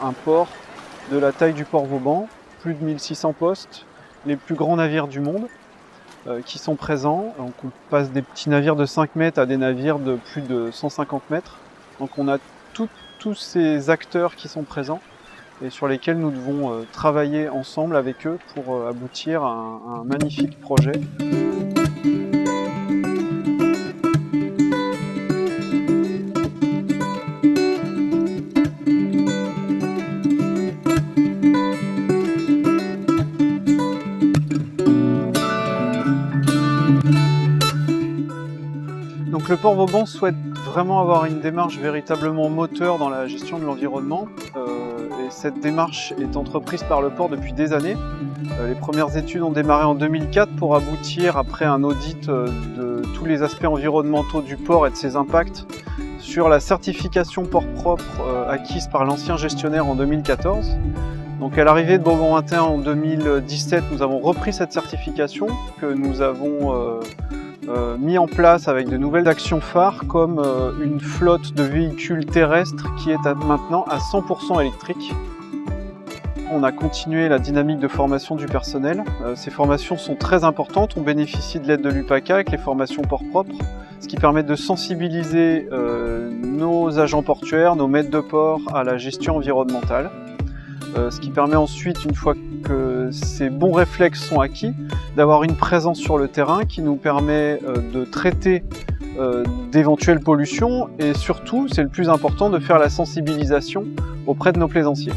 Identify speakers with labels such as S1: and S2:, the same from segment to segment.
S1: un port de la taille du port Vauban, plus de 1600 postes, les plus grands navires du monde qui sont présents. Donc on passe des petits navires de 5 mètres à des navires de plus de 150 mètres. Donc on a tous ces acteurs qui sont présents et sur lesquels nous devons travailler ensemble avec eux pour aboutir à un magnifique projet. Donc le port Vauban souhaite vraiment avoir une démarche véritablement moteur dans la gestion de l'environnement et cette démarche est entreprise par le port depuis des années. Les premières études ont démarré en 2004 pour aboutir, après un audit de tous les aspects environnementaux du port et de ses impacts, sur la certification port propre acquise par l'ancien gestionnaire en 2014. Donc à l'arrivée de Bourbon-21 en 2017, nous avons repris cette certification que nous avons mis en place avec de nouvelles actions phares comme une flotte de véhicules terrestres qui est maintenant à 100% électrique. On a continué la dynamique de formation du personnel. Ces formations sont très importantes. On bénéficie de l'aide de l'UPACA avec les formations port propre, ce qui permet de sensibiliser nos agents portuaires, nos maîtres de port à la gestion environnementale. Ce qui permet ensuite, une fois que ces bons réflexes sont acquis, d'avoir une présence sur le terrain qui nous permet de traiter d'éventuelles pollutions et surtout, c'est le plus important, de faire la sensibilisation auprès de nos plaisanciers.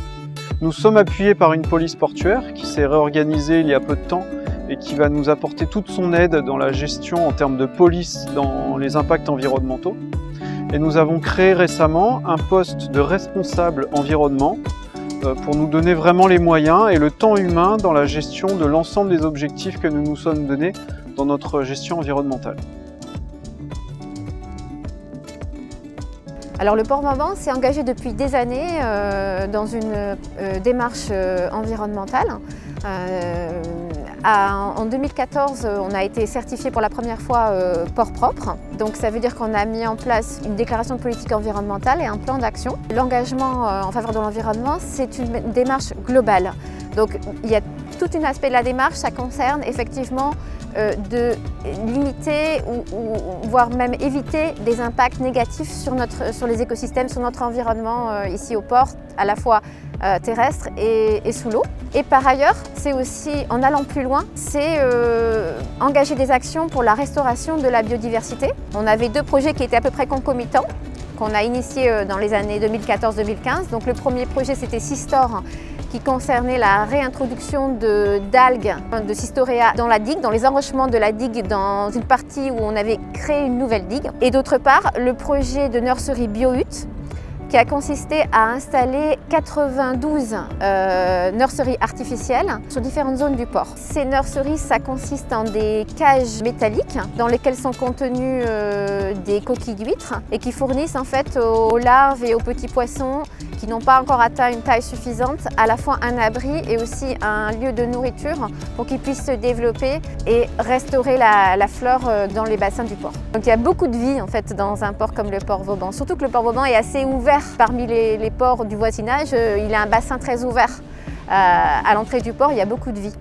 S1: Nous sommes appuyés par une police portuaire qui s'est réorganisée il y a peu de temps et qui va nous apporter toute son aide dans la gestion en termes de police dans les impacts environnementaux. Et nous avons créé récemment un poste de responsable environnement pour nous donner vraiment les moyens et le temps humain dans la gestion de l'ensemble des objectifs que nous nous sommes donnés dans notre gestion environnementale.
S2: Alors le port Vauban s'est engagé depuis des années dans une démarche environnementale. En 2014, on a été certifié pour la première fois port propre. Donc ça veut dire qu'on a mis en place une déclaration de politique environnementale et un plan d'action. L'engagement en faveur de l'environnement, c'est une démarche globale. Donc il y a tout un aspect de la démarche, ça concerne effectivement de limiter ou voire même éviter des impacts négatifs sur les écosystèmes, sur notre environnement ici au port, à la fois terrestre et sous l'eau. Et par ailleurs, c'est aussi, en allant plus loin, c'est engager des actions pour la restauration de la biodiversité. On avait deux projets qui étaient à peu près concomitants, qu'on a initiés dans les années 2014-2015. Donc le premier projet, c'était Sistor, qui concernait la réintroduction d'algues, de Sistorea dans la digue, dans les enrochements de la digue, dans une partie où on avait créé une nouvelle digue. Et d'autre part, le projet de nurserie bio-hutte, qui a consisté à installer 92 nurseries artificielles sur différentes zones du port. Ces nurseries, ça consiste en des cages métalliques dans lesquelles sont contenues des coquilles d'huîtres et qui fournissent en fait aux larves et aux petits poissons qui n'ont pas encore atteint une taille suffisante, à la fois un abri et aussi un lieu de nourriture pour qu'ils puissent se développer et restaurer la flore dans les bassins du port. Donc il y a beaucoup de vie en fait dans un port comme le port Vauban, surtout que le port Vauban est assez ouvert. Parmi les ports du voisinage, il a un bassin très ouvert. À l'entrée du port, il y a beaucoup de vie.